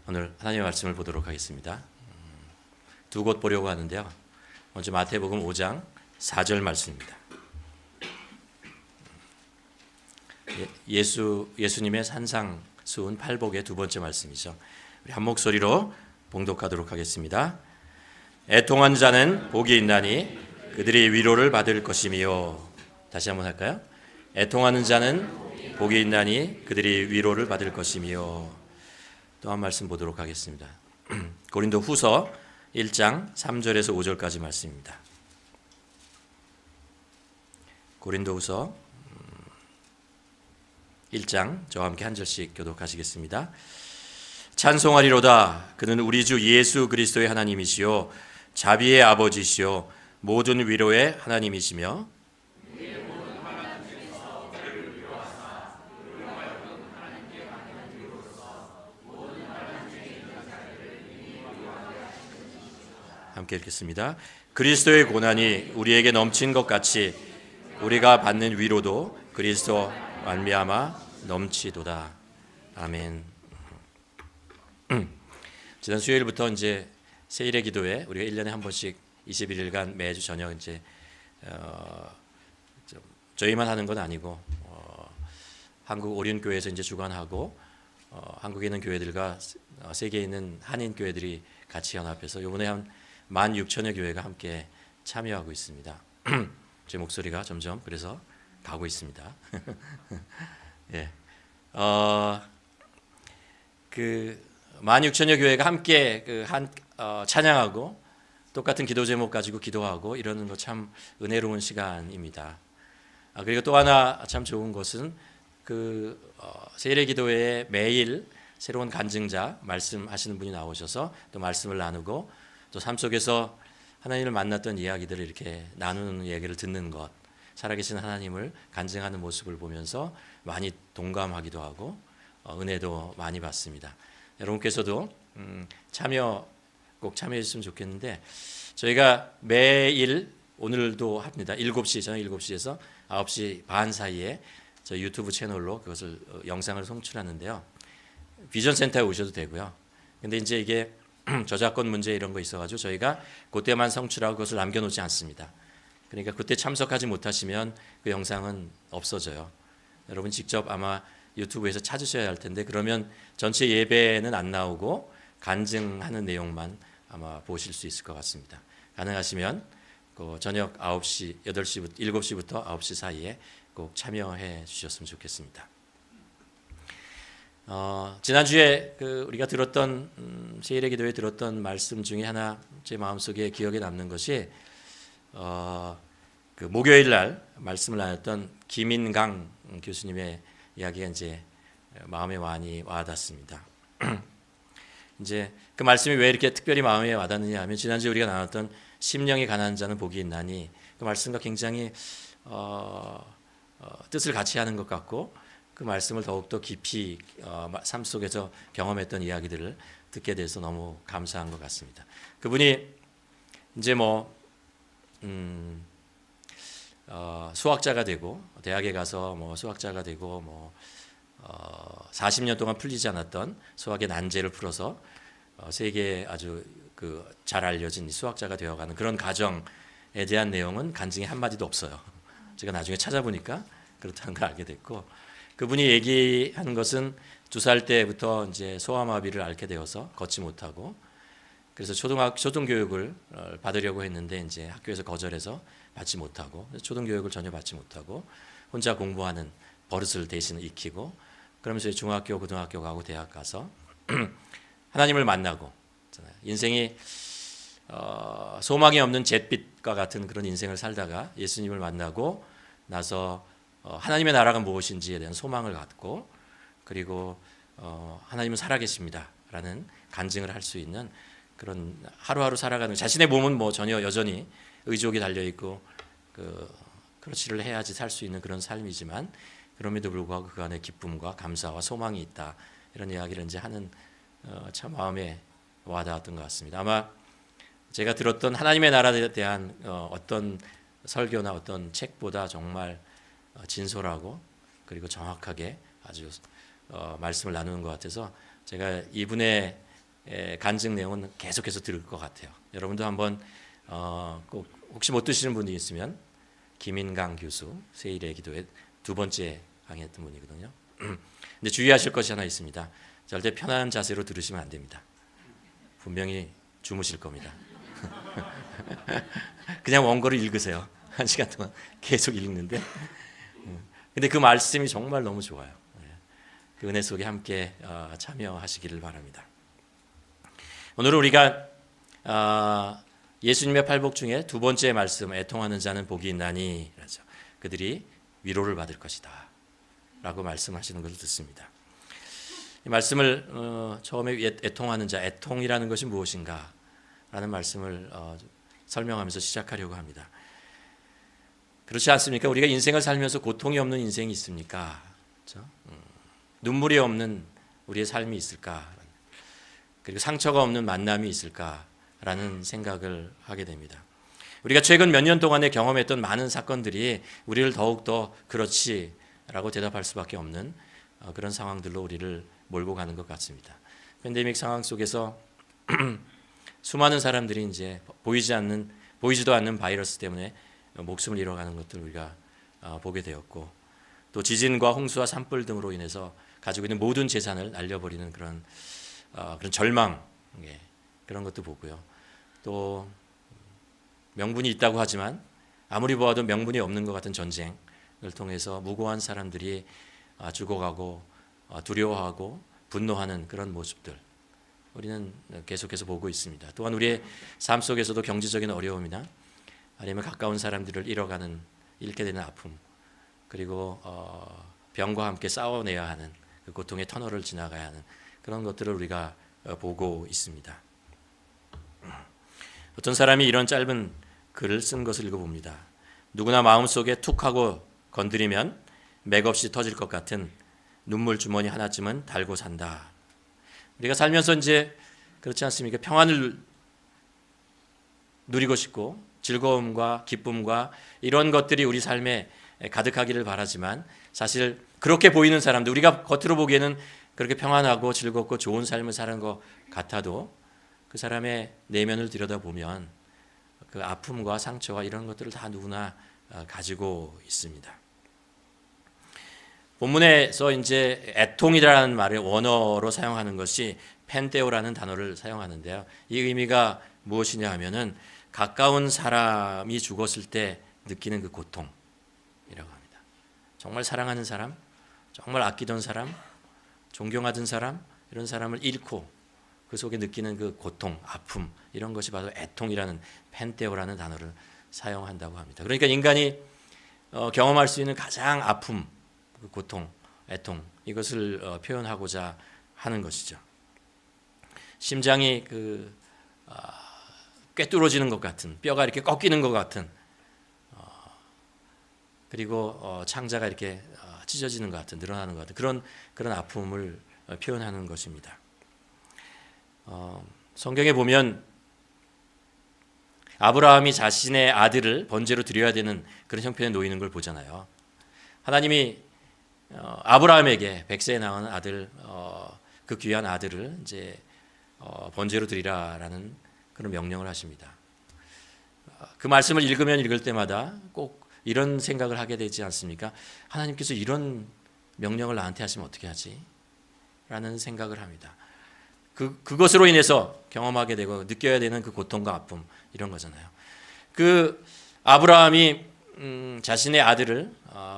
오늘 하나님의 말씀을 보도록 하겠습니다. 두 곳 보려고 하는데요. 먼저 마태복음 5장 4절 말씀입니다. 예수님의 산상수훈 팔복의 두 번째 말씀이죠. 우리 한 목소리로 봉독하도록 하겠습니다. 애통한 자는 복이 있나니 그들이 위로를 받을 것이며. 다시 한번 할까요? 애통하는 자는 복이 있나니 그들이 위로를 받을 것이며. 또 한 말씀 보도록 하겠습니다. 고린도 후서 1장 3절에서 5절까지 말씀입니다. 고린도 후서 1장 저와 함께 한 절씩 교독하시겠습니다. 찬송하리로다. 그는 우리 주 예수 그리스도의 하나님이시요 자비의 아버지시요 모든 위로의 하나님이시며 함께 읽겠습니다. 그리스도의 고난이 우리에게 넘친 것 같이 우리가 받는 위로도 그리스도 말미암아 넘치도다. 아멘. 지난 수요일부터 이제 세일의 기도회 우리가 1년에 한 번씩 21일간 매주 저녁 이제 저희만 하는 건 아니고 한국 오륜교회에서 이제 주관하고 한국에 있는 교회들과 세계에 있는 한인 교회들이 같이 연합해서 이번에 한 16,000여 교회가 함께 참여하고 있습니다. 제 목소리가 점점 그래서 가고 있습니다. 예, 그 16,000여 교회가 함께 찬양하고 똑같은 기도 제목 가지고 기도하고 이러는 거 참 은혜로운 시간입니다. 그리고 또 하나 참 좋은 것은 세일의 기도회에 매일 새로운 간증자 말씀하시는 분이 나오셔서 또 말씀을 나누고 또 삶 속에서 하나님을 만났던 이야기들을 이렇게 나누는 얘기를 듣는 것, 살아계신 하나님을 간증하는 모습을 보면서 많이 동감하기도 하고 은혜도 많이 받습니다. 여러분께서도 꼭 참여해 주셨으면 좋겠는데 저희가 매일 오늘도 합니다. 7시, 저녁 7시에서 9시 반 사이에 저희 유튜브 채널로 그것을 영상을 송출하는데요. 비전센터에 오셔도 되고요. 근데 이제 이게 저작권 문제 이런 거 있어가지고 저희가 그때만 송출하고 그것을 남겨놓지 않습니다. 그러니까 그때 참석하지 못하시면 그 영상은 없어져요. 여러분 직접 아마 유튜브에서 찾으셔야 할 텐데 그러면 전체 예배는 안 나오고 간증하는 내용만 아마 보실 수 있을 것 같습니다. 가능하시면 저녁 9시, 8시부터 7시부터 9시 사이에 꼭 참여해 주셨으면 좋겠습니다. 지난주에 우리가 들었던 세일의 기도에 들었던 말씀 중에 하나 제 마음속에 기억에 남는 것이 목요일 날 말씀을 나눴던 김인강 교수님의 이야기가 이제 마음에 많이 와닿습니다. 이제 그 말씀이 왜 이렇게 특별히 마음에 와닿느냐 하면 지난주에 우리가 나눴던 심령이 가난한 자는 복이 있나니 그 말씀과 굉장히 뜻을 같이 하는 것 같고 그 말씀을 더욱더 깊이 삶 속에서 경험했던 이야기들을 듣게 돼서 너무 감사한 것 같습니다. 그분이 이제 수학자가 되고 대학에 가서 수학자가 되고 40년 동안 풀리지 않았던 수학의 난제를 풀어서 세계에 아주 잘 알려진 수학자가 되어가는 그런 과정에 대한 내용은 간증에 한마디도 없어요. 제가 나중에 찾아보니까 그렇다는 걸 알게 됐고 그분이 얘기한 것은 2살 때부터 이제 소아마비를 앓게 되어서 걷지 못하고 그래서 초등교육을 받으려고 했는데 이제 학교에서 거절해서 받지 못하고 초등교육을 전혀 받지 못하고 혼자 공부하는 버릇을 대신 익히고 그러면서 중학교, 고등학교 가고 대학 가서 하나님을 만나고 인생이 소망이 없는 잿빛과 같은 그런 인생을 살다가 예수님을 만나고 나서 하나님의 나라가 무엇인지에 대한 소망을 갖고 그리고 하나님은 살아계십니다 라는 간증을 할 수 있는 그런 하루하루 살아가는 자신의 몸은 전혀 여전히 의족이 달려있고 그렇지를 해야지 살 수 있는 그런 삶이지만 그럼에도 불구하고 그 안에 기쁨과 감사와 소망이 있다 이런 이야기를 이제 하는 참 마음에 와닿았던 것 같습니다. 아마 제가 들었던 하나님의 나라에 대한 어떤 설교나 어떤 책보다 정말 진솔하고 그리고 정확하게 아주 말씀을 나누는 것 같아서 제가 이분의 간증 내용은 계속해서 들을 것 같아요. 여러분도 한번 꼭 혹시 못 드시는 분이 있으면 김인강 교수 세일의 기도의 두 번째 강의했던 분이거든요. 근데 주의하실 것이 하나 있습니다. 절대 편안한 자세로 들으시면 안 됩니다. 분명히 주무실 겁니다. 그냥 원고를 읽으세요. 1시간 동안 계속 읽는데 근데 그 말씀이 정말 너무 좋아요. 그 은혜 속에 함께 참여하시기를 바랍니다. 오늘은 우리가 예수님의 팔복 중에 두 번째 말씀, 애통하는 자는 복이 있나니 라죠. 그들이 위로를 받을 것이다 라고 말씀하시는 것을 듣습니다. 이 말씀을 처음에 애통하는 자, 애통이라는 것이 무엇인가 라는 말씀을 설명하면서 시작하려고 합니다. 그렇지 않습니까? 우리가 인생을 살면서 고통이 없는 인생이 있습니까? 그렇죠? 눈물이 없는 우리의 삶이 있을까? 그리고 상처가 없는 만남이 있을까라는 생각을 하게 됩니다. 우리가 최근 몇 년 동안에 경험했던 많은 사건들이 우리를 더욱더 그렇지라고 대답할 수밖에 없는 그런 상황들로 우리를 몰고 가는 것 같습니다. 팬데믹 상황 속에서 수많은 사람들이 이제 보이지도 않는 바이러스 때문에 목숨을 잃어가는 것들을 우리가 보게 되었고, 또 지진과 홍수와 산불 등으로 인해서 가지고 있는 모든 재산을 날려버리는 그런 절망, 그런 것도 보고요. 또 명분이 있다고 하지만 아무리 보아도 명분이 없는 것 같은 전쟁을 통해서 무고한 사람들이 죽어가고 두려워하고 분노하는 그런 모습들 우리는 계속해서 보고 있습니다. 또한 우리의 삶 속에서도 경제적인 어려움이나 아니면 가까운 사람들을 잃게 되는 아픔, 그리고 병과 함께 싸워내야 하는 그 고통의 터널을 지나가야 하는 그런 것들을 우리가 보고 있습니다. 어떤 사람이 이런 짧은 글을 쓴 것을 읽어봅니다. 누구나 마음속에 툭 하고 건드리면 맥없이 터질 것 같은 눈물 주머니 하나쯤은 달고 산다. 우리가 살면서 이제 그렇지 않습니까? 평안을 누리고 싶고 즐거움과 기쁨과 이런 것들이 우리 삶에 가득하기를 바라지만, 사실 그렇게 보이는 사람들, 우리가 겉으로 보기에는 그렇게 평안하고 즐겁고 좋은 삶을 사는 것 같아도 그 사람의 내면을 들여다보면 그 아픔과 상처와 이런 것들을 다 누구나 가지고 있습니다. 본문에서 이제 애통이라는 말을 원어로 사용하는 것이 펜테오라는 단어를 사용하는데요. 이 의미가 무엇이냐 하면은 가까운 사람이 죽었을 때 느끼는 그 고통이라고 합니다. 정말 사랑하는 사람, 정말 아끼던 사람, 존경하던 사람, 이런 사람을 잃고 그 속에 느끼는 그 고통, 아픔, 이런 것이 바로 애통이라는 펜테오라는 단어를 사용한다고 합니다. 그러니까 인간이 경험할 수 있는 가장 아픔, 그 고통, 애통, 이것을 표현하고자 하는 것이죠. 심장이 꿰뚫어지는 것 같은, 뼈가 이렇게 꺾이는 것 같은, 그리고 창자가 이렇게 찢어지는 것 같은, 늘어나는 것 같은 그런 아픔을 표현하는 것입니다. 성경에 보면 아브라함이 자신의 아들을 번제로 드려야 되는 그런 형편에 놓이는 걸 보잖아요. 하나님이 아브라함에게 백세에 낳은 아들, 그 귀한 아들을 이제 번제로 드리라라는 그런 명령을 하십니다. 그 말씀을 읽으면 읽을 때마다 꼭 이런 생각을 하게 되지 않습니까? 하나님께서 이런 명령을 나한테 하시면 어떻게 하지? 라는 생각을 합니다. 그것으로 인해서 경험하게 되고 느껴야 되는 그 고통과 아픔, 이런 거잖아요. 그 아브라함이 자신의 아들을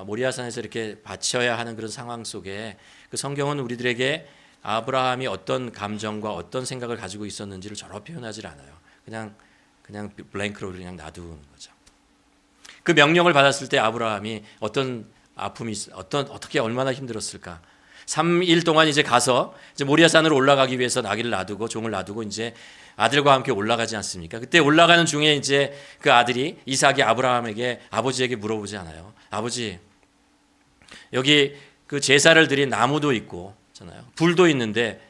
모리아산에서 이렇게 바쳐야 하는 그런 상황 속에 그 성경은 우리들에게 아브라함이 어떤 감정과 어떤 생각을 가지고 있었는지를 전혀 표현하지 않아요. 그냥 블랭크로 그냥 놔두는 거죠. 그 명령을 받았을 때 아브라함이 어떤 아픔이 어떻게 얼마나 힘들었을까? 3일 동안 이제 가서 이제 모리아산으로 올라가기 위해서 나귀를 놔두고 종을 놔두고 이제 아들과 함께 올라가지 않습니까? 그때 올라가는 중에 이제 그 아들이 이삭이 아버지에게 물어보지 않아요. 아버지, 여기 그 제사를 드린 나무도 있고, 잖아요. 불도 있는데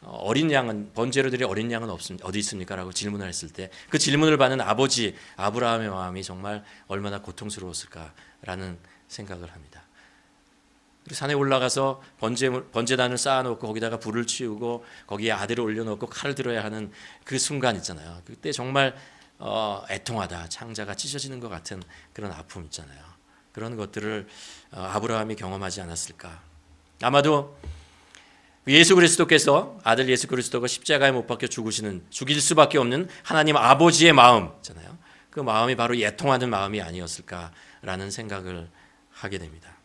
어린 양은 번제로 드릴 어린 양은 어디 있습니까? 라고 질문을 했을 때 그 질문을 받는 아버지 아브라함의 마음이 정말 얼마나 고통스러웠을까라는 생각을 합니다. 그리고 산에 올라가서 번제단을 쌓아놓고 거기다가 불을 치우고 거기에 아들을 올려놓고 칼을 들어야 하는 그 순간 있잖아요. 그때 정말 애통하다, 창자가 찢어지는 것 같은 그런 아픔 있잖아요. 그런 것들을 아브라함이 경험하지 않았을까. 아마도 예수 그리스도께서, 아들 예수 그리스도가 십자가에 못 박혀 죽일 수밖에 없는 하나님 아버지의 마음 있잖아요. 그 마음이 바로 애통하는 마음이 아니었을까라는 생각을 하게 됩니다.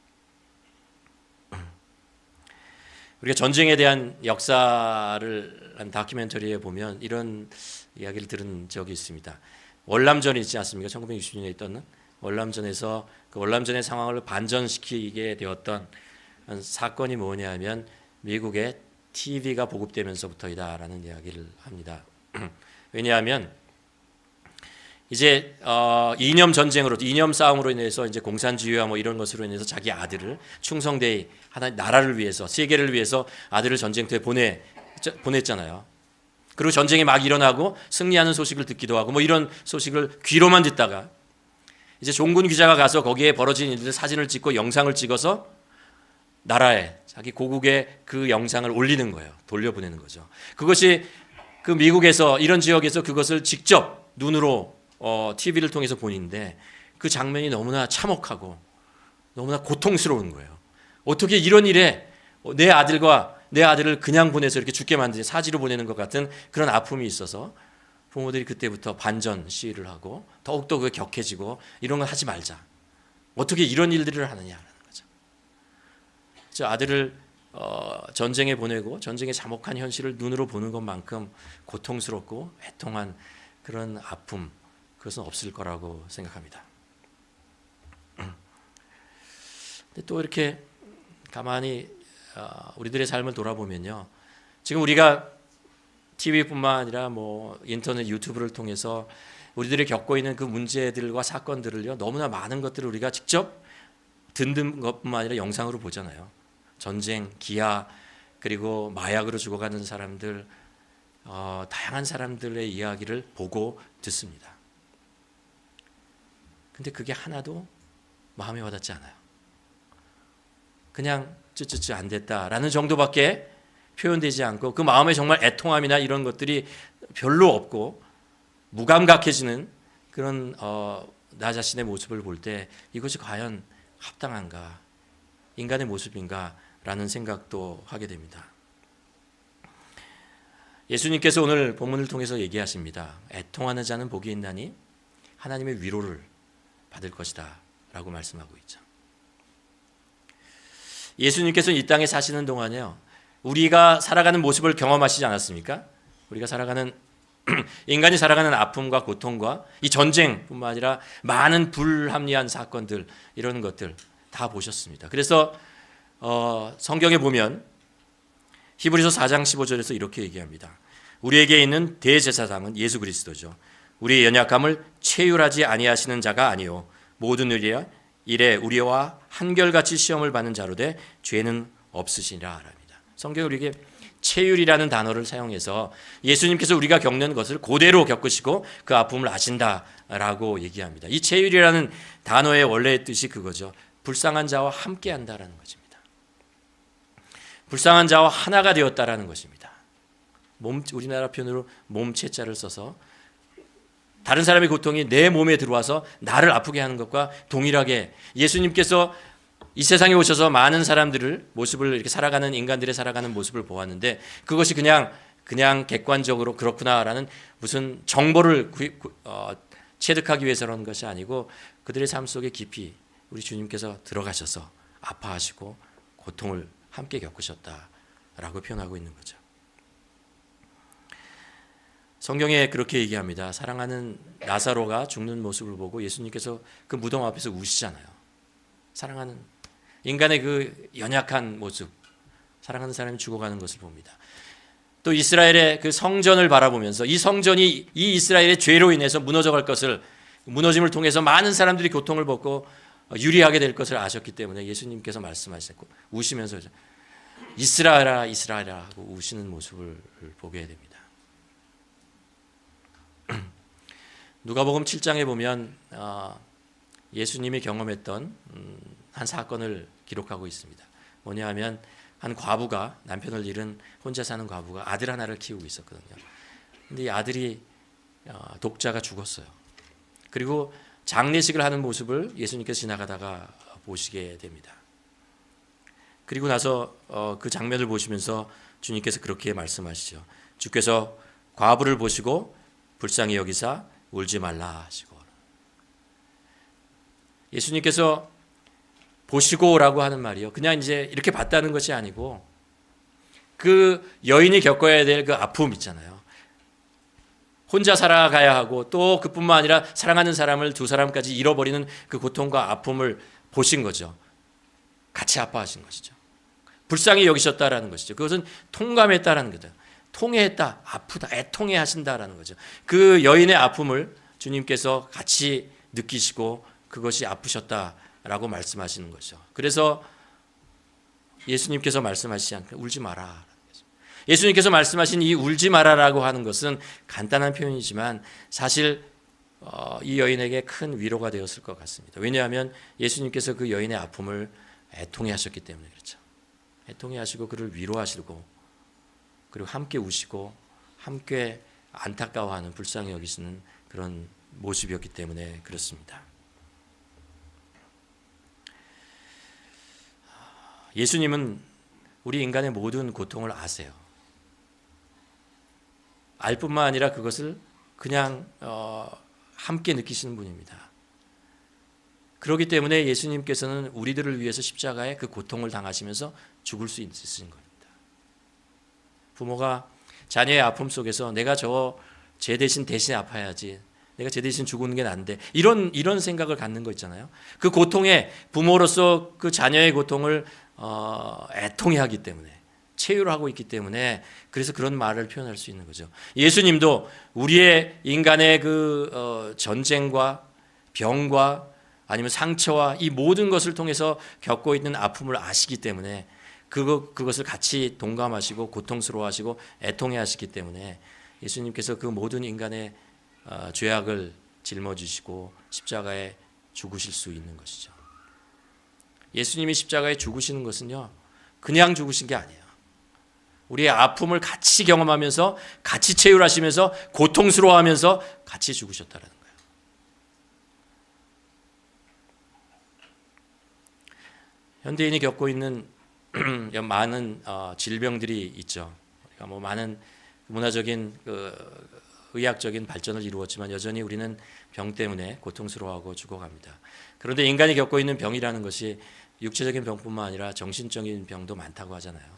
우리가 전쟁에 대한 역사를 한 다큐멘터리에 보면 이런 이야기를 들은 적이 있습니다. 월남전이 있지 않습니까? 1960년에 있던 월남전에서 그 월남전의 상황을 반전시키게 되었던 사건이 뭐냐면 미국의 TV가 보급되면서부터이다라는 이야기를 합니다. 왜냐하면 이제 이념 전쟁으로, 이념 싸움으로 인해서 이제 공산주의와 뭐 이런 것으로 인해서 자기 아들을 충성되이 하나님 나라를 위해서, 세계를 위해서 아들을 전쟁터에 보냈잖아요. 그리고 전쟁이 막 일어나고 승리하는 소식을 듣기도 하고 뭐 이런 소식을 귀로만 듣다가 이제 종군 기자가 가서 거기에 벌어진 일들 사진을 찍고 영상을 찍어서 나라에, 자기 고국에 그 영상을 올리는 거예요. 돌려보내는 거죠. 그것이 그 미국에서, 이런 지역에서 그것을 직접 눈으로 TV를 통해서 보는데 그 장면이 너무나 참혹하고 너무나 고통스러운 거예요. 어떻게 이런 일에 내 아들을 그냥 보내서 이렇게 죽게 만드는, 사지로 보내는 것 같은 그런 아픔이 있어서 부모들이 그때부터 반전 시위를 하고 더욱더 그게 격해지고 이런 건 하지 말자. 어떻게 이런 일들을 하느냐라는 거죠. 저 아들을 전쟁에 보내고 전쟁의 참혹한 현실을 눈으로 보는 것만큼 고통스럽고 애통한 그런 아픔, 그것은 없을 거라고 생각합니다. 근데 또 이렇게 가만히 우리들의 삶을 돌아보면요, 지금 우리가 TV뿐만 아니라 뭐 인터넷, 유튜브를 통해서 우리들이 겪고 있는 그 문제들과 사건들을요, 너무나 많은 것들을 우리가 직접 듣는 것뿐만 아니라 영상으로 보잖아요. 전쟁, 기아, 그리고 마약으로 죽어가는 사람들, 다양한 사람들의 이야기를 보고 듣습니다. 근데 그게 하나도 마음에 와닿지 않아요. 그냥 쯔쯔쯔 안 됐다라는 정도밖에 표현되지 않고 그 마음에 정말 애통함이나 이런 것들이 별로 없고 무감각해지는 그런 나 자신의 모습을 볼 때 이것이 과연 합당한가, 인간의 모습인가 라는 생각도 하게 됩니다. 예수님께서 오늘 본문을 통해서 얘기하십니다. 애통하는 자는 복이 있나니 하나님의 위로를 받을 것이다 라고 말씀하고 있죠. 예수님께서 이 땅에 사시는 동안에요, 우리가 살아가는 모습을 경험하시지 않았습니까? 우리가 살아가는 인간이 살아가는 아픔과 고통과 이 전쟁뿐만 아니라 많은 불합리한 사건들, 이런 것들 다 보셨습니다. 그래서 성경에 보면 히브리서 4장 15절에서 이렇게 얘기합니다. 우리에게 있는 대제사장은 예수 그리스도죠. 우리의 연약함을 체휼하지 아니하시는 자가 아니요 모든 일에 우리와 한결같이 시험을 받는 자로 돼 죄는 없으시니라 합니다. 성경이 우리에게 체휼이라는 단어를 사용해서 예수님께서 우리가 겪는 것을 그대로 겪으시고 그 아픔을 아신다라고 얘기합니다. 이 체휼이라는 단어의 원래의 뜻이 그거죠. 불쌍한 자와 함께한다라는 것입니다. 불쌍한 자와 하나가 되었다라는 것입니다. 우리나라 표현으로 몸체자를 써서 다른 사람의 고통이 내 몸에 들어와서 나를 아프게 하는 것과 동일하게 예수님께서 이 세상에 오셔서 많은 사람들을 모습을 이렇게 살아가는 인간들의 살아가는 모습을 보았는데 그것이 그냥 객관적으로 그렇구나라는 무슨 정보를 체득하기 위해서라는 것이 아니고 그들의 삶 속에 깊이 우리 주님께서 들어가셔서 아파하시고 고통을 함께 겪으셨다라고 표현하고 있는 거죠. 성경에 그렇게 얘기합니다. 사랑하는 나사로가 죽는 모습을 보고 예수님께서 그 무덤 앞에서 우시잖아요. 사랑하는 인간의 그 연약한 모습, 사랑하는 사람이 죽어가는 것을 봅니다. 또 이스라엘의 그 성전을 바라보면서 이 성전이 이 이스라엘의 죄로 인해서 무너져갈 것을, 무너짐을 통해서 많은 사람들이 고통을 받고 유리하게 될 것을 아셨기 때문에 예수님께서 말씀하셨고 우시면서 이스라엘아 이스라엘아 하고 우시는 모습을 보게 됩니다. 누가복음 7장에 보면 예수님이 경험했던 한 사건을 기록하고 있습니다. 뭐냐 하면 한 과부가, 남편을 잃은 혼자 사는 과부가 아들 하나를 키우고 있었거든요. 근데 이 아들이 독자가 죽었어요. 그리고 장례식을 하는 모습을 예수님께서 지나가다가 보시게 됩니다. 그리고 나서 그 장면을 보시면서 주님께서 그렇게 말씀하시죠. 주께서 과부를 보시고 불쌍히 여기사 울지 말라 하시고. 예수님께서 보시고라고 하는 말이요, 그냥 이제 이렇게 봤다는 것이 아니고 그 여인이 겪어야 될 그 아픔 있잖아요. 혼자 살아가야 하고 또 그뿐만 아니라 사랑하는 사람을 두 사람까지 잃어버리는 그 고통과 아픔을 보신 거죠. 같이 아파하신 것이죠. 불쌍히 여기셨다라는 것이죠. 그것은 통감했다라는 거죠. 통해했다, 아프다, 애통해 하신다라는 거죠. 그 여인의 아픔을 주님께서 같이 느끼시고 그것이 아프셨다라고 말씀하시는 거죠. 그래서 예수님께서 말씀하시지 않고 울지 마라. 예수님께서 말씀하신 이 울지 마라라고 하는 것은 간단한 표현이지만 사실 이 여인에게 큰 위로가 되었을 것 같습니다. 왜냐하면 예수님께서 그 여인의 아픔을 애통해 하셨기 때문에 그렇죠. 애통해 하시고 그를 위로하시고 그리고 함께 우시고 함께 안타까워하는, 불쌍히 여기시는 그런 모습이었기 때문에 그렇습니다. 예수님은 우리 인간의 모든 고통을 아세요. 알 뿐만 아니라 그것을 그냥 함께 느끼시는 분입니다. 그렇기 때문에 예수님께서는 우리들을 위해서 십자가에 그 고통을 당하시면서 죽을 수 있으신 겁니다. 부모가 자녀의 아픔 속에서 내가 쟤 대신 아파야지, 내가 쟤 대신 죽는 게 난데, 이런 생각을 갖는 거 있잖아요. 그 고통에 부모로서 그 자녀의 고통을 애통해 하기 때문에, 체휼하고 있기 때문에 그래서 그런 말을 표현할 수 있는 거죠. 예수님도 우리의 인간의 그 전쟁과 병과 아니면 상처와 이 모든 것을 통해서 겪고 있는 아픔을 아시기 때문에 그것을 같이 동감하시고 고통스러워하시고 애통해 하시기 때문에 예수님께서 그 모든 인간의 죄악을 짊어지시고 십자가에 죽으실 수 있는 것이죠. 예수님이 십자가에 죽으시는 것은요, 그냥 죽으신 게 아니에요. 우리의 아픔을 같이 경험하면서 같이 체휼하시면서 고통스러워하면서 같이 죽으셨다는 거예요. 현대인이 겪고 있는 많은 질병들이 있죠. 그러니까 뭐 많은 문화적인 의학적인 발전을 이루었지만 여전히 우리는 병 때문에 고통스러워하고 죽어갑니다. 그런데 인간이 겪고 있는 병이라는 것이 육체적인 병뿐만 아니라 정신적인 병도 많다고 하잖아요.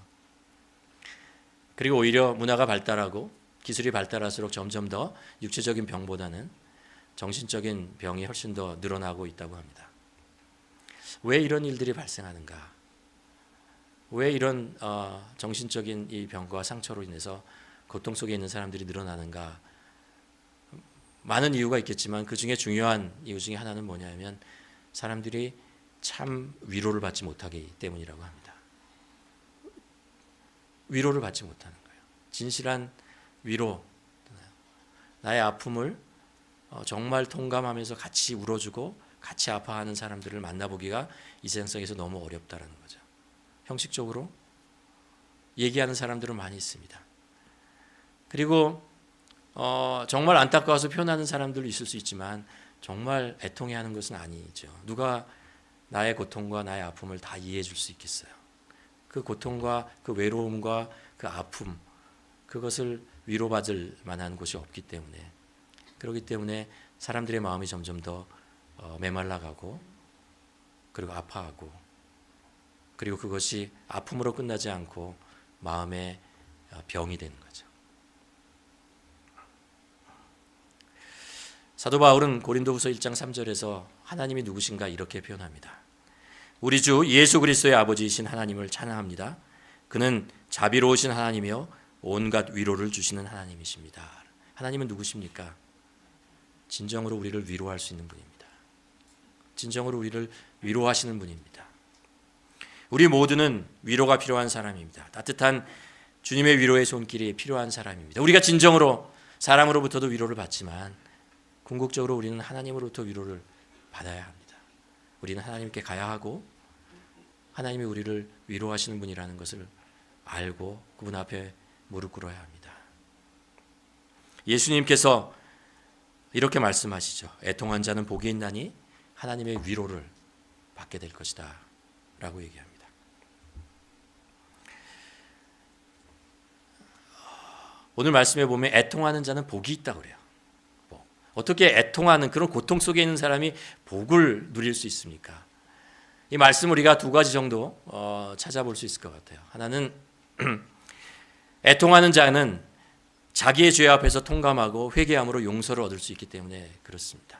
그리고 오히려 문화가 발달하고 기술이 발달할수록 점점 더 육체적인 병보다는 정신적인 병이 훨씬 더 늘어나고 있다고 합니다. 왜 이런 일들이 발생하는가? 왜 이런 정신적인 이 병과 상처로 인해서 고통 속에 있는 사람들이 늘어나는가? 많은 이유가 있겠지만 그 중에 중요한 이유 중에 하나는 뭐냐면 사람들이 참 위로를 받지 못하기 때문이라고 합니다. 위로를 받지 못하는 거예요. 진실한 위로, 나의 아픔을 정말 통감하면서 같이 울어주고 같이 아파하는 사람들을 만나보기가 이 세상에서 너무 어렵다는 거죠. 형식적으로 얘기하는 사람들은 많이 있습니다. 그리고 정말 안타까워서 표현하는 사람들도 있을 수 있지만 정말 애통해하는 것은 아니죠. 누가 나의 고통과 나의 아픔을 다 이해해 줄 수 있겠어요? 그 고통과 그 외로움과 그 아픔, 그것을 위로받을 만한 곳이 없기 때문에, 그렇기 때문에 사람들의 마음이 점점 더 메말라가고 그리고 아파하고, 그리고 그것이 아픔으로 끝나지 않고 마음의 병이 되는 거죠. 사도 바울은 고린도후서 1장 3절에서 하나님이 누구신가 이렇게 표현합니다. 우리 주 예수 그리스도의 아버지이신 하나님을 찬양합니다. 그는 자비로우신 하나님이요 온갖 위로를 주시는 하나님이십니다. 하나님은 누구십니까? 진정으로 우리를 위로할 수 있는 분입니다. 진정으로 우리를 위로하시는 분입니다. 우리 모두는 위로가 필요한 사람입니다. 따뜻한 주님의 위로의 손길이 필요한 사람입니다. 우리가 진정으로 사람으로부터도 위로를 받지만 궁극적으로 우리는 하나님으로부터 위로를 받아야 합니다. 우리는 하나님께 가야 하고 하나님이 우리를 위로하시는 분이라는 것을 알고 그분 앞에 무릎 꿇어야 합니다. 예수님께서 이렇게 말씀하시죠. 애통한 자는 복이 있나니 하나님의 위로를 받게 될 것이다 라고 얘기합니다. 오늘 말씀에 보면 애통하는 자는 복이 있다고 그래요. 어떻게 애통하는 그런 고통 속에 있는 사람이 복을 누릴 수 있습니까? 이 말씀 우리가 두 가지 정도 찾아볼 수 있을 것 같아요. 하나는 애통하는 자는 자기의 죄 앞에서 통감하고 회개함으로 용서를 얻을 수 있기 때문에 그렇습니다.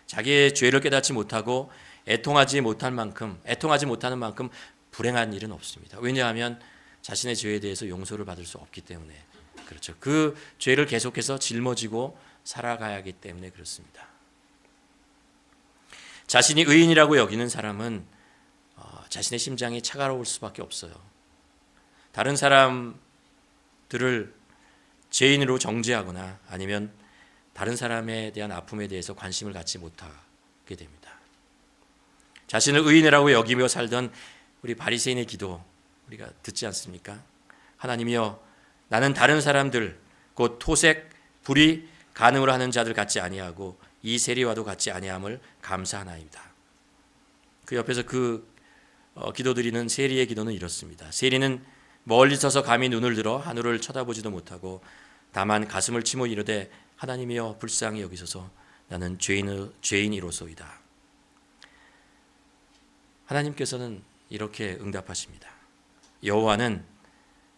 자기의 죄를 깨닫지 못하고 애통하지 못하는 만큼 불행한 일은 없습니다. 왜냐하면 자신의 죄에 대해서 용서를 받을 수 없기 때문에 그렇죠. 그 죄를 계속해서 짊어지고 살아가야 하기 때문에 그렇습니다. 자신이 의인이라고 여기는 사람은 자신의 심장이 차가울 수밖에 없어요. 다른 사람들을 죄인으로 정죄하거나 아니면 다른 사람에 대한 아픔에 대해서 관심을 갖지 못하게 됩니다. 자신을 의인이라고 여기며 살던 우리 바리새인의 기도 우리가 듣지 않습니까? 하나님이여 나는 다른 사람들 곧 토색, 불의, 간음을 하는 자들 같지 아니하고 이 세리와도 같지 아니함을 감사하나이다. 그 옆에서 그 기도드리는 세리의 기도는 이렇습니다. 세리는 멀리 서서 감히 눈을 들어 하늘을 쳐다보지도 못하고 다만 가슴을 치며 이르되 하나님이여 불쌍히 여기소서 나는 죄인이로소이다. 하나님께서는 이렇게 응답하십니다. 여호와는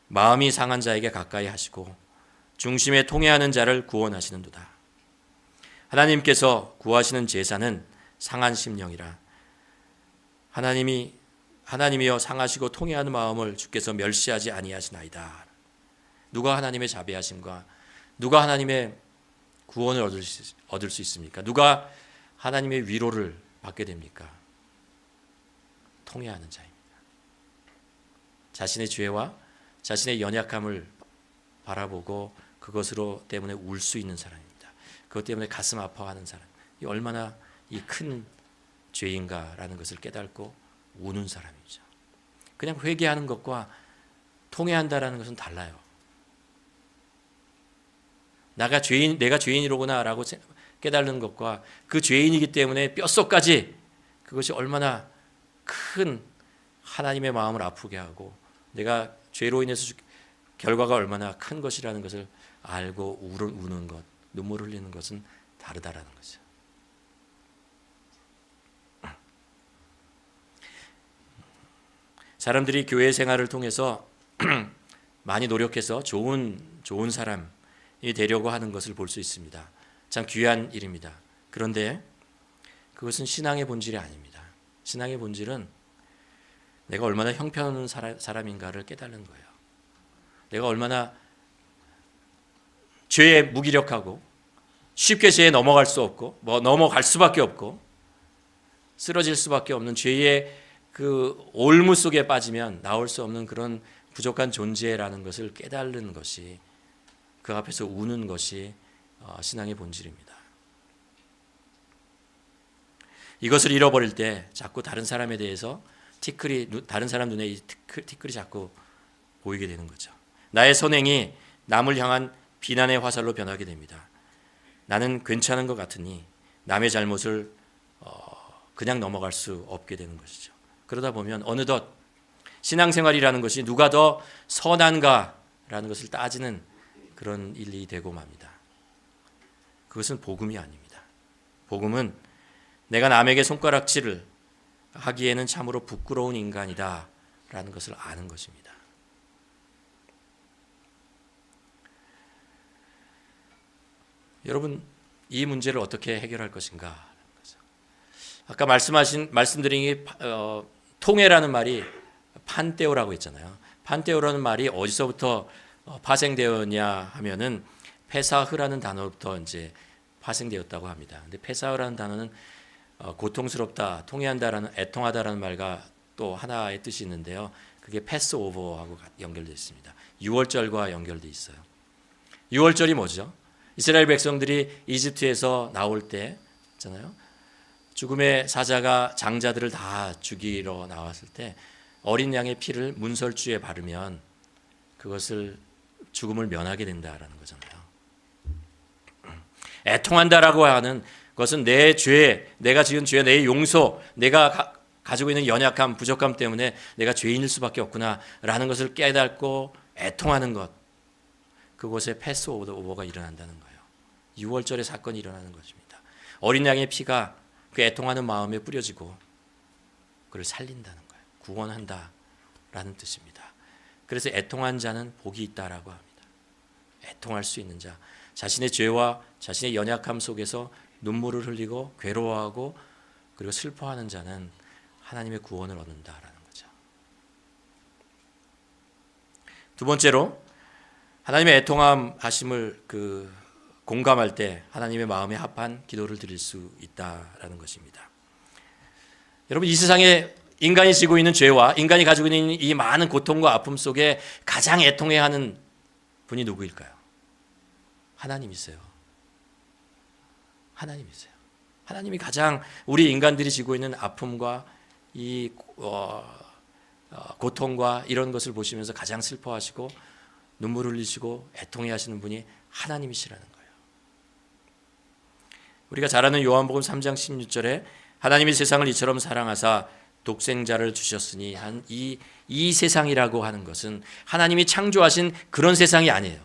마음이 상한 자에게 가까이 하시고 중심에 통해하는 자를 구원하시는도다. 하나님께서 구하시는 제사는 상한 심령이라. 하나님이여 상하시고 통해하는 마음을 주께서 멸시하지 아니하시나이다. 누가 하나님의 자비하심과 누가 하나님의 구원을 얻을 수 있습니까? 누가 하나님의 위로를 받게 됩니까? 통해하는 자입니다. 자신의 죄와 자신의 연약함을 바라보고 그것으로 때문에 울 수 있는 사람입니다. 그것 때문에 가슴 아파하는 사람. 이 얼마나 이 큰 죄인가라는 것을 깨닫고 우는 사람이죠. 그냥 회개하는 것과 통회한다라는 것은 달라요. 내가 죄인이로구나라고 깨달는 것과 그 죄인이기 때문에 뼛속까지 그것이 얼마나 큰 하나님의 마음을 아프게 하고 내가 죄로 인해서 결과가 얼마나 큰 것이라는 것을 알고 우는 것, 눈물을 흘리는 것은 다르다라는 거죠. 사람들이 교회 생활을 통해서 많이 노력해서 좋은 사람이 되려고 하는 것을 볼 수 있습니다. 참 귀한 일입니다. 그런데 그것은 신앙의 본질이 아닙니다. 신앙의 본질은 내가 얼마나 형편없는 사람인가를 깨닫는 거예요. 내가 얼마나 죄에 무기력하고 쉽게 죄에 넘어갈 수 없고 넘어갈 수밖에 없고 쓰러질 수밖에 없는 죄의 그 올무 속에 빠지면 나올 수 없는 그런 부족한 존재라는 것을 깨달는 것이 그 앞에서 우는 것이 신앙의 본질입니다. 이것을 잃어버릴 때 자꾸 다른 사람에 대해서 다른 사람 눈에 이 티끌이 자꾸 보이게 되는 거죠. 나의 선행이 남을 향한 비난의 화살로 변하게 됩니다. 나는 괜찮은 것 같으니 남의 잘못을 그냥 넘어갈 수 없게 되는 것이죠. 그러다 보면 어느덧 신앙생활이라는 것이 누가 더 선한가라는 것을 따지는 그런 일이 되고 맙니다. 그것은 복음이 아닙니다. 복음은 내가 남에게 손가락질을 하기에는 참으로 부끄러운 인간이다 라는 것을 아는 것입니다. 여러분, 이 문제를 어떻게 해결할 것인가? 아까 말씀드린 통해라는 말이 판테오라고 했잖아요. 판테오라는 말이 어디서부터 파생되었냐 하면은 페사흐라는 단어부터 이제 파생되었다고 합니다. 근데 페사흐라는 단어는 고통스럽다, 통해한다라는 애통하다라는 말과 또 하나의 뜻이 있는데요. 그게 패스오버하고 연결되어 있습니다. 유월절과 연결되어 있어요. 유월절이 뭐죠? 이스라엘 백성들이 이집트에서 나올 때 있잖아요. 죽음의 사자가 장자들을 다 죽이러 나왔을 때 어린 양의 피를 문설주에 바르면 그것을 죽음을 면하게 된다라는 거잖아요. 애통한다라고 하는 것은 내 죄, 내가 지은 죄, 내 용서, 내가 가지고 있는 연약함, 부족함 때문에 내가 죄인일 수밖에 없구나라는 것을 깨닫고 애통하는 것, 그곳에 패스오버가 일어난다는 거예요. 6월절의 사건이 일어나는 것입니다. 어린 양의 피가 그 애통하는 마음에 뿌려지고 그를 살린다는 거예요. 구원한다라는 뜻입니다. 그래서 애통한 자는 복이 있다라고 합니다. 애통할 수 있는 자, 자신의 죄와 자신의 연약함 속에서 눈물을 흘리고 괴로워하고 그리고 슬퍼하는 자는 하나님의 구원을 얻는다라는 거죠. 두 번째로 하나님의 애통함 하심을 공감할 때 하나님의 마음에 합한 기도를 드릴 수 있다라는 것입니다. 여러분, 이 세상에 인간이 지고 있는 죄와 인간이 가지고 있는 이 많은 고통과 아픔 속에 가장 애통해야 하는 분이 누구일까요? 하나님이세요. 하나님이세요. 하나님이 가장 우리 인간들이 지고 있는 아픔과 이 고통과 이런 것을 보시면서 가장 슬퍼하시고 눈물 흘리시고 애통해 하시는 분이 하나님이시라는 거예요. 우리가 잘 아는 요한복음 3장 16절에 하나님이 세상을 이처럼 사랑하사 독생자를 주셨으니 한 이 세상이라고 하는 것은 하나님이 창조하신 그런 세상이 아니에요.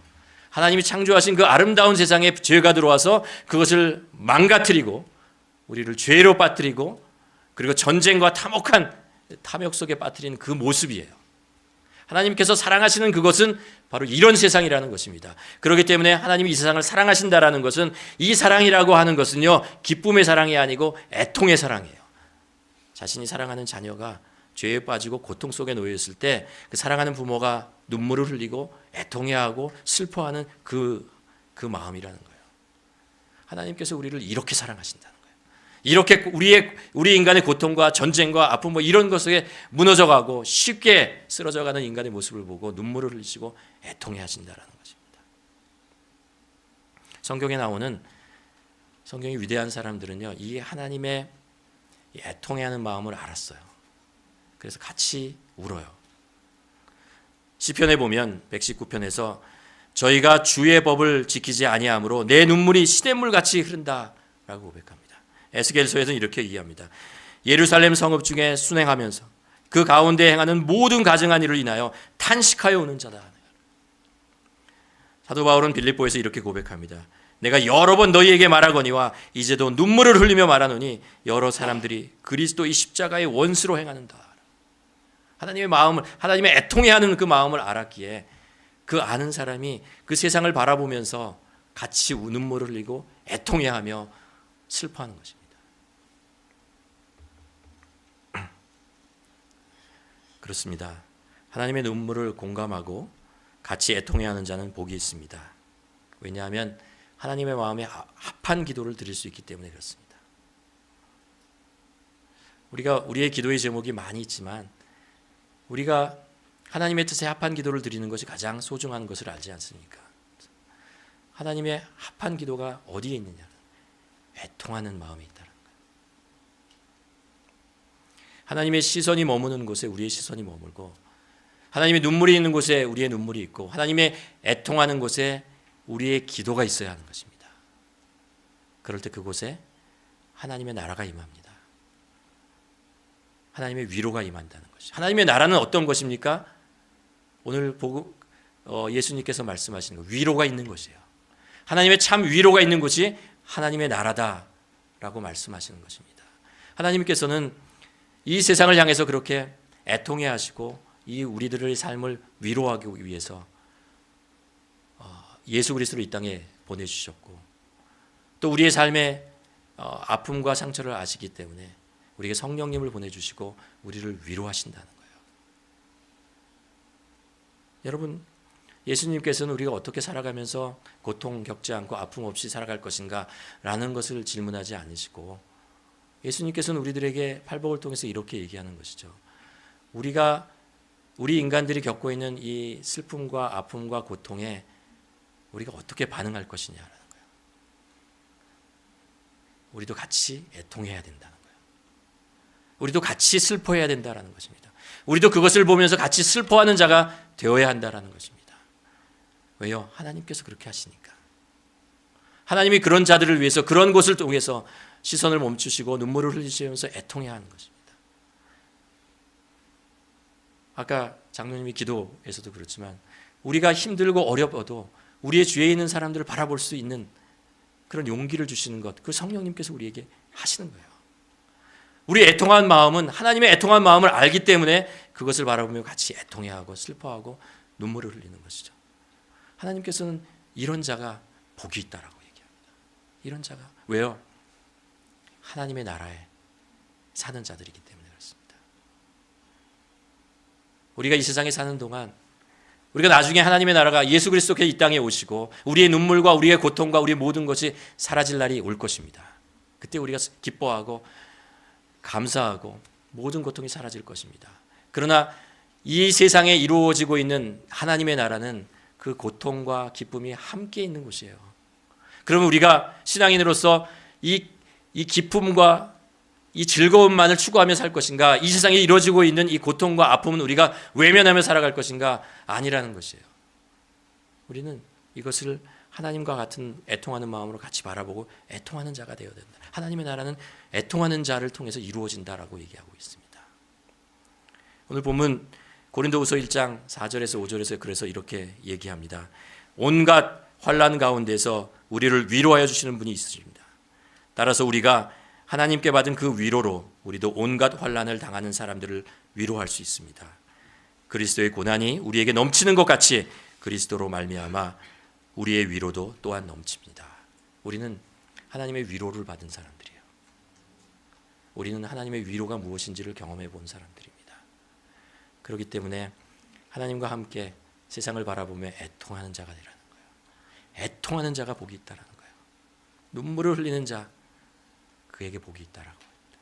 하나님이 창조하신 그 아름다운 세상에 죄가 들어와서 그것을 망가뜨리고 우리를 죄로 빠뜨리고 그리고 전쟁과 탐욕 속에 빠뜨리는 그 모습이에요. 하나님께서 사랑하시는 그것은 바로 이런 세상이라는 것입니다. 그렇기 때문에 하나님이 이 세상을 사랑하신다라는 것은 이 사랑이라고 하는 것은요, 기쁨의 사랑이 아니고 애통의 사랑이에요. 자신이 사랑하는 자녀가 죄에 빠지고 고통 속에 놓여 있을 때 그 사랑하는 부모가 눈물을 흘리고 애통해하고 슬퍼하는 그 마음이라는 거예요. 하나님께서 우리를 이렇게 사랑하신다는 거예요. 이렇게 우리 인간의 고통과 전쟁과 아픔 이런 것에 무너져가고 쉽게 쓰러져가는 인간의 모습을 보고 눈물을 흘리시고 애통해 하신다라는 것입니다. 성경에 위대한 사람들은요, 이 하나님의 애통해하는 마음을 알았어요. 그래서 같이 울어요. 시편에 보면 119편에서 저희가 주의 법을 지키지 아니하므로 내 눈물이 시냇물 같이 흐른다라고 고백합니다. 에스겔서에서는 이렇게 얘기합니다. 예루살렘 성읍 중에 순행하면서 그 가운데 행하는 모든 가증한 일을 인하여 탄식하여 우는 자다. 사도 바울은 빌립보에서 이렇게 고백합니다. 내가 여러 번 너희에게 말하거니와 이제도 눈물을 흘리며 말하노니 여러 사람들이 그리스도의 십자가의 원수로 행하는다. 하나님의 마음을, 하나님의 애통해하는 그 마음을 알았기에 그 아는 사람이 그 세상을 바라보면서 같이 눈물을 흘리고 애통해하며 슬퍼하는 것입니다. 그렇습니다. 하나님의 눈물을 공감하고 같이 애통해하는 자는 복이 있습니다. 왜냐하면 하나님의 마음에 합한 기도를 드릴 수 있기 때문에 그렇습니다. 우리의 기도의 제목이 많이 있지만 우리가 하나님의 뜻에 합한 기도를 드리는 것이 가장 소중한 것을 알지 않습니까? 하나님의 합한 기도가 어디에 있느냐? 애통하는 마음이 있다는 거예요. 하나님의 시선이 머무는 곳에 우리의 시선이 머물고 하나님의 눈물이 있는 곳에 우리의 눈물이 있고 하나님의 애통하는 곳에 우리의 기도가 있어야 하는 것입니다. 그럴 때 그곳에 하나님의 나라가 임합니다. 하나님의 위로가 임한다는 것이죠. 하나님의 나라는 어떤 것입니까? 오늘 예수님께서 말씀하시는 것, 위로가 있는 것이에요. 하나님의 참 위로가 있는 곳이 하나님의 나라다라고 말씀하시는 것입니다. 하나님께서는 이 세상을 향해서 그렇게 애통해 하시고 이 우리들의 삶을 위로하기 위해서 예수 그리스도를 이 땅에 보내주셨고 또 우리의 삶의 아픔과 상처를 아시기 때문에 우리에게 성령님을 보내주시고 우리를 위로하신다는 거예요. 여러분, 예수님께서는 우리가 어떻게 살아가면서 고통 겪지 않고 아픔 없이 살아갈 것인가 라는 것을 질문하지 않으시고 예수님께서는 우리들에게 팔복을 통해서 이렇게 얘기하는 것이죠. 우리 인간들이 겪고 있는 이 슬픔과 아픔과 고통에 우리가 어떻게 반응할 것이냐라는 거예요. 우리도 같이 애통해야 된다는 거예요. 우리도 같이 슬퍼해야 된다라는 것입니다. 우리도 그것을 보면서 같이 슬퍼하는 자가 되어야 한다라는 것입니다. 왜요? 하나님께서 그렇게 하시니까. 하나님이 그런 자들을 위해서 그런 곳을 통해서 시선을 멈추시고 눈물을 흘리시면서 애통해야 하는 것입니다. 아까 장로님이 기도에서도 그렇지만 우리가 힘들고 어려워도 우리의 주위에 있는 사람들을 바라볼 수 있는 그런 용기를 주시는 것, 그 성령님께서 우리에게 하시는 거예요. 우리 애통한 마음은 하나님의 애통한 마음을 알기 때문에 그것을 바라보며 같이 애통해야 하고 슬퍼하고 눈물을 흘리는 것이죠. 하나님께서는 이런 자가 복이 있다라고 얘기합니다. 이런 자가. 왜요? 하나님의 나라에 사는 자들이기 때문에 그렇습니다. 우리가 이 세상에 사는 동안 우리가 나중에 하나님의 나라가 예수 그리스도께서 이 땅에 오시고 우리의 눈물과 우리의 고통과 우리의 모든 것이 사라질 날이 올 것입니다. 그때 우리가 기뻐하고 감사하고 모든 고통이 사라질 것입니다. 그러나 이 세상에 이루어지고 있는 하나님의 나라는 그 고통과 기쁨이 함께 있는 곳이에요. 그러면 우리가 신앙인으로서 이 기쁨과 이 즐거움만을 추구하며 살 것인가? 이 세상에 이루어지고 있는 이 고통과 아픔은 우리가 외면하며 살아갈 것인가? 아니라는 것이에요. 우리는 이것을 하나님과 같은 애통하는 마음으로 같이 바라보고 애통하는 자가 되어야 된다. 하나님의 나라는 애통하는 자를 통해서 이루어진다라고 얘기하고 있습니다. 오늘 본문 고린도후서 1장 4절에서 5절에서 그래서 이렇게 얘기합니다. 온갖 환난 가운데서 우리를 위로하여 주시는 분이 있으십니다. 따라서 우리가 하나님께 받은 그 위로로 우리도 온갖 환난을 당하는 사람들을 위로할 수 있습니다. 그리스도의 고난이 우리에게 넘치는 것 같이 그리스도로 말미암아 우리의 위로도 또한 넘칩니다. 우리는 하나님의 위로를 받은 사람들이에요. 우리는 하나님의 위로가 무엇인지를 경험해 본 사람들입니다. 그렇기 때문에 하나님과 함께 세상을 바라보며 애통하는 자가 되라는 거예요. 애통하는 자가 복이 있다라는 거예요. 눈물을 흘리는 자, 그에게 복이 있다라고 합니다.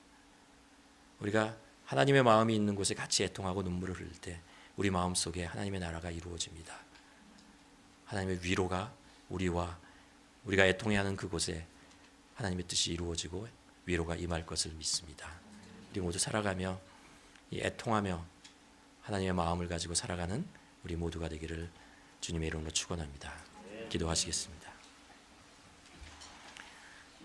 우리가 하나님의 마음이 있는 곳에 같이 애통하고 눈물을 흘릴 때 우리 마음속에 하나님의 나라가 이루어집니다. 하나님의 위로가 우리가 애통해야 하는 그곳에 하나님의 뜻이 이루어지고 위로가 임할 것을 믿습니다. 우리 모두 살아가며 이 애통하며 하나님의 마음을 가지고 살아가는 우리 모두가 되기를 주님의 이름으로 축원합니다. 기도하시겠습니다.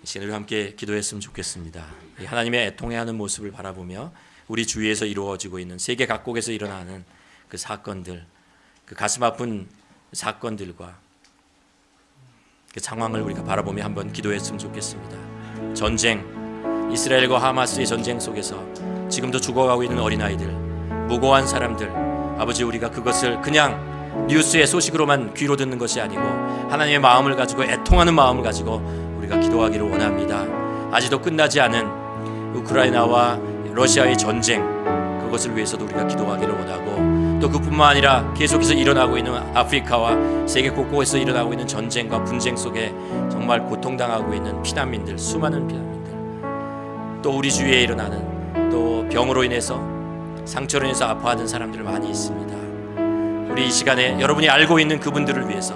이 시간 우리 함께 기도했으면 좋겠습니다. 하나님의 애통해하는 모습을 바라보며 우리 주위에서 이루어지고 있는 세계 각국에서 일어나는 그 사건들, 그 가슴 아픈 사건들과 그 상황을 우리가 바라보며 한번 기도했으면 좋겠습니다. 전쟁, 이스라엘과 하마스의 전쟁 속에서 지금도 죽어가고 있는 어린아이들, 무고한 사람들, 아버지 우리가 그것을 그냥 뉴스의 소식으로만 귀로 듣는 것이 아니고 하나님의 마음을 가지고 애통하는 마음을 가지고 우리가 기도하기를 원합니다. 아직도 끝나지 않은 우크라이나와 러시아의 전쟁, 그것을 위해서도 우리가 기도하기를 원하고 또 그뿐만 아니라 계속해서 일어나고 있는 아프리카와 세계 곳곳에서 일어나고 있는 전쟁과 분쟁 속에 정말 고통당하고 있는 피난민들, 수많은 피난민들, 또 우리 주위에 일어나는 또 병으로 인해서 상처로 인해서 아파하는 사람들 많이 있습니다. 우리 이 시간에 여러분이 알고 있는 그분들을 위해서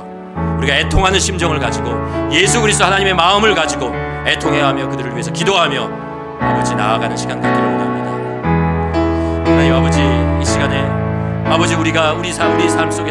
우리가 애통하는 심정을 가지고 예수 그리스도 하나님의 마음을 가지고 애통해야 하며 그들을 위해서 기도하며 아버지 나아가는 시간 갖기를 원합니다. 하나님 아버지 이 시간에 아버지 우리가 우리 삶 속에